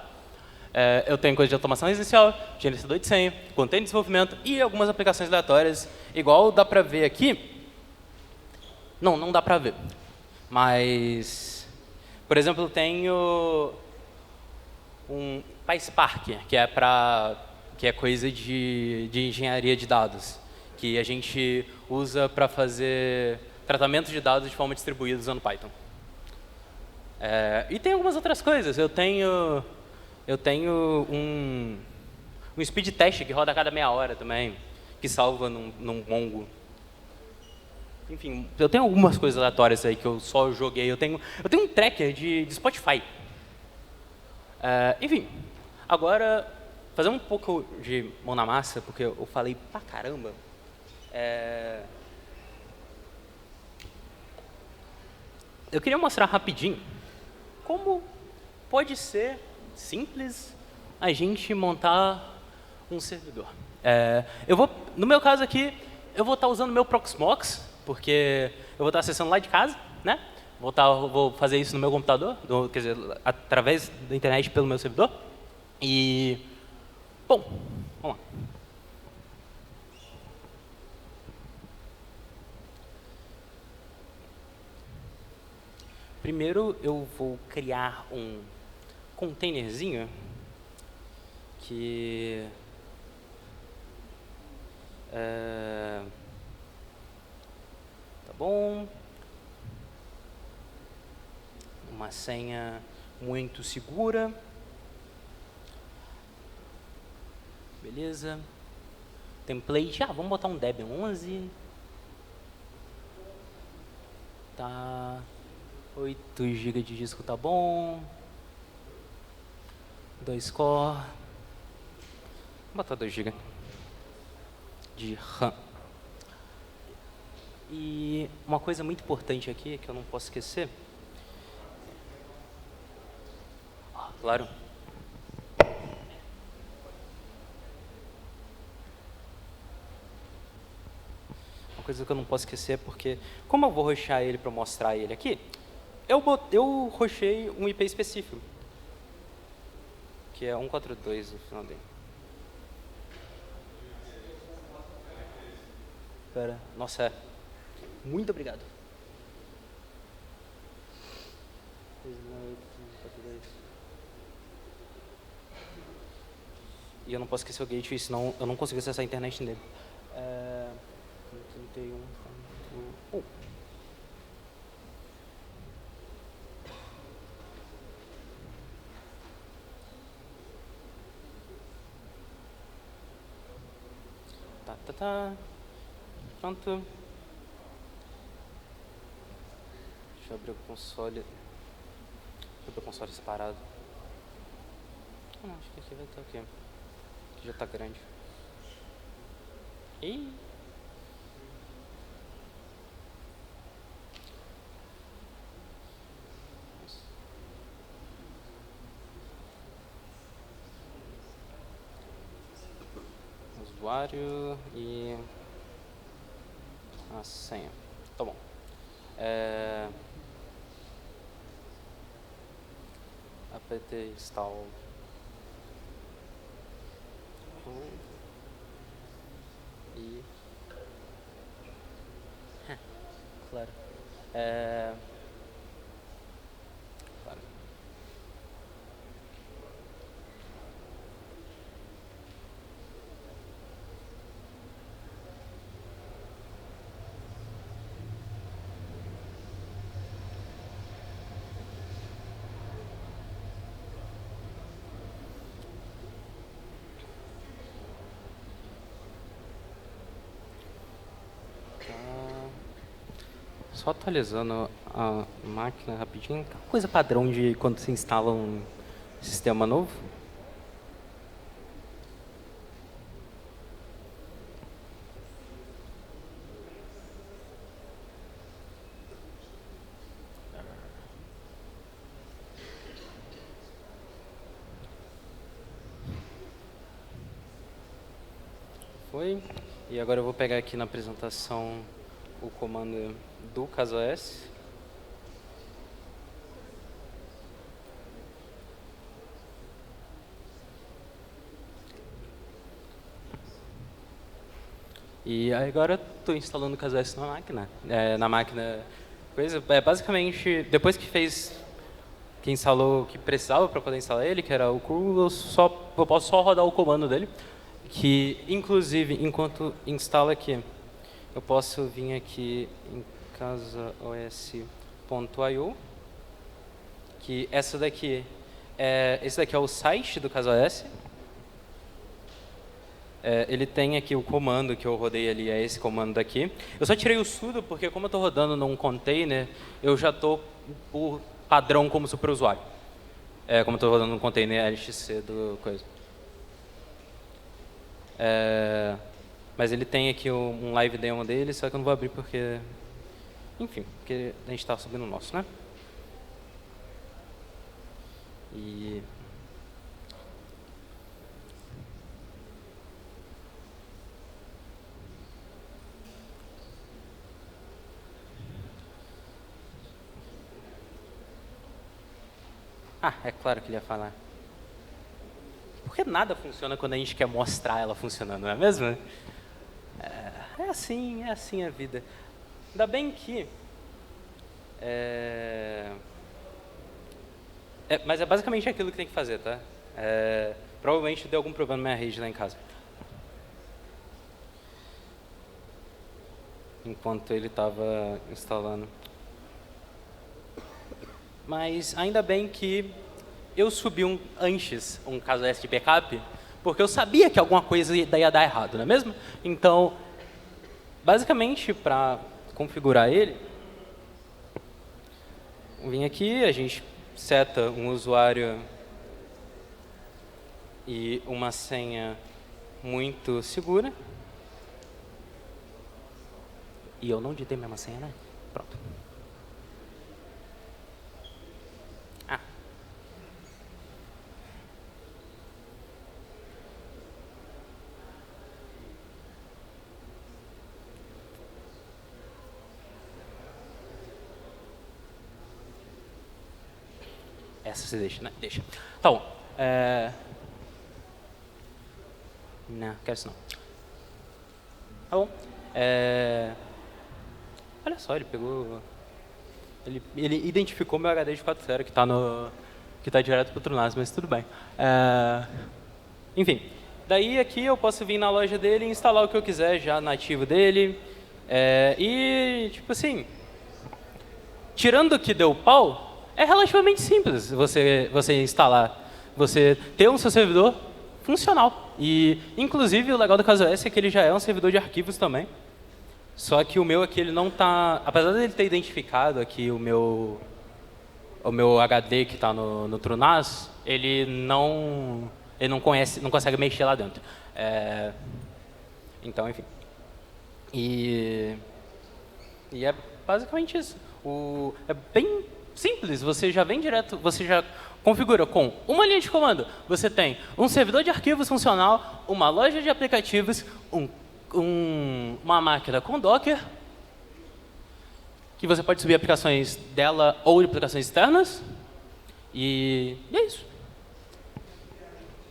[SPEAKER 1] Eu tenho coisa de automação residencial, gerenciador de senha, container de desenvolvimento e algumas aplicações aleatórias, igual dá para ver aqui. Não dá para ver, mas, por exemplo, eu tenho um PySpark, que é coisa de engenharia de dados, que a gente usa para fazer tratamento de dados de forma distribuída usando Python. E tem algumas outras coisas. Eu tenho um speed test que roda a cada meia hora também, que salva num Mongo. Enfim, eu tenho algumas coisas aleatórias aí que eu só joguei. Eu tenho um tracker de Spotify. Enfim, agora, fazendo um pouco de mão na massa, porque eu falei pra caramba. Eu queria mostrar rapidinho como pode ser simples a gente montar um servidor. No meu caso aqui, eu vou estar usando o meu Proxmox, porque eu vou estar acessando lá de casa, né? Vou fazer isso no meu computador, quer dizer, através da internet pelo meu servidor. E, bom, vamos lá. Primeiro eu vou criar um containerzinho que tá bom. Uma senha muito segura. Beleza. Template. Vamos botar um Debian 11. Tá. 8 GB de disco tá bom. 2 core. Vou botar 2 GB de RAM. E uma coisa muito importante aqui, que eu não posso esquecer. Claro. Uma coisa que eu não posso esquecer, porque como eu vou roxar ele para mostrar ele aqui, eu roxei um IP específico, que é 142 no final dele. Pera, nossa, muito obrigado. E eu não posso esquecer o gateway, senão eu não consigo acessar a internet dele. 31. Tá. Pronto. Deixa eu abrir o console. Deixa eu abrir o console separado. Não, acho que aqui vai estar ok. Aqui já tá grande. Ih! Usuário e a senha. Tá bom. Apt install. E claro. Claro. Só atualizando a máquina rapidinho. Coisa padrão de quando se instala um sistema novo. Foi. E agora eu vou pegar aqui na apresentação o comando do CasaOS. E agora estou instalando o CasaOS na máquina. Basicamente, depois que instalou o que precisava para poder instalar ele, que era o curl, eu posso só rodar o comando dele. Que, inclusive, enquanto instala aqui, eu posso vir aqui em casaos.io, que esse daqui é o site do CasaOS. Ele tem aqui o comando que eu rodei ali, é esse comando daqui. Eu só tirei o sudo porque, como eu estou rodando num container, eu já estou por padrão como superusuário. Como eu estou rodando num container LXC do coisa. Mas ele tem aqui um live demo dele, só que eu não vou abrir porque... Enfim, porque a gente está subindo o nosso, né? E... é claro que ele ia falar. Porque nada funciona quando a gente quer mostrar ela funcionando, não é mesmo? É assim a vida. Ainda bem que... mas é basicamente aquilo que tem que fazer, tá? Provavelmente deu algum problema na minha rede lá em casa. Enquanto ele estava instalando. Mas ainda bem que eu subi antes um CasaOS de backup, porque eu sabia que alguma coisa ia dar errado, não é mesmo? Então, basicamente, para configurar ele, vim aqui, a gente seta um usuário e uma senha muito segura. E eu não digitei mesmo a senha, né? Pronto. Essa você deixa, né? Deixa. Tá bom. Não, quero isso não. Tá bom. Olha só, ele pegou... Ele identificou meu HD de 4.0 que tá direto pro Trunas, mas tudo bem. Enfim. Daí aqui eu posso vir na loja dele e instalar o que eu quiser já nativo dele. E, tipo assim... Tirando que deu pau... É relativamente simples você instalar, você ter um seu servidor funcional. E, inclusive, o legal do CasaOS é que ele já é um servidor de arquivos também. Só que o meu aqui, ele não está... Apesar dele ter identificado aqui o meu HD que está no TrueNAS, ele não consegue mexer lá dentro. Então, enfim. E é basicamente isso. É bem... simples, você já vem direto, você já configura com uma linha de comando. Você tem um servidor de arquivos funcional, uma loja de aplicativos, uma máquina com Docker, que você pode subir aplicações dela ou aplicações externas. E é isso.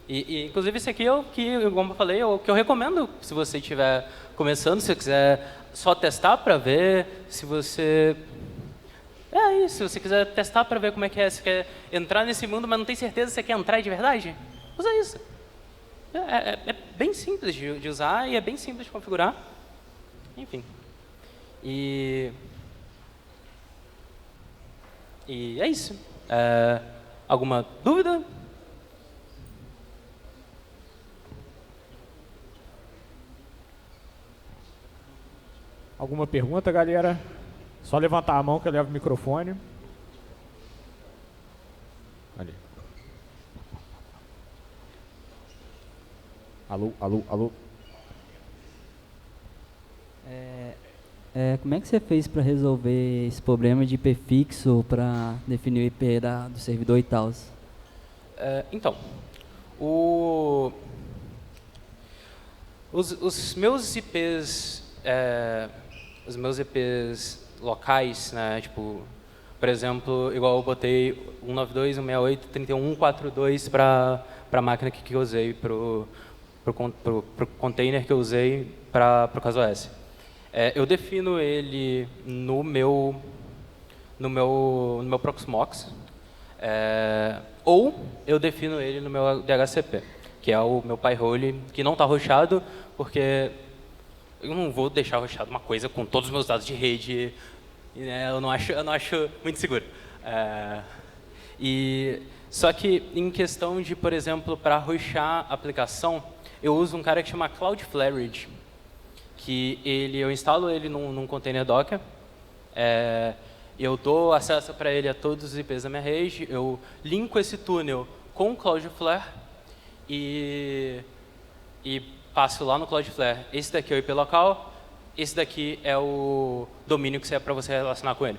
[SPEAKER 1] E inclusive, esse aqui é o que, como eu falei, é o que eu recomendo se você estiver começando, se você quiser só testar para ver se você... isso, se você quiser testar para ver como é que é, se quer entrar nesse mundo, mas não tem certeza se você quer entrar de verdade, usa isso. É bem simples de usar e é bem simples de configurar. Enfim. E é isso. Alguma dúvida?
[SPEAKER 2] Alguma pergunta, galera? Só levantar a mão que eu levo o microfone. Ali. Alô, alô, alô.
[SPEAKER 3] Como é que você fez para resolver esse problema de IP fixo para definir o IP do servidor e tal?
[SPEAKER 1] Então, os meus IPs, locais, né, tipo, por exemplo, igual eu botei 192.168.31.142 para a máquina que eu usei, para o container que eu usei para o CasaOS. Eu defino ele no meu Proxmox, ou eu defino ele no meu DHCP, que é o meu Pi-hole, que não está roxado, porque eu não vou deixar roxado uma coisa com todos os meus dados de rede, né, eu não acho muito seguro. Só que em questão de, por exemplo, para roxar a aplicação, eu uso um cara que chama Cloudflare, que eu instalo ele num container Docker, eu dou acesso para ele a todos os IPs da minha rede, eu linko esse túnel com o Cloudflare e passo lá no Cloudflare. Esse daqui é o IP local, esse daqui é o domínio que é para você relacionar com ele.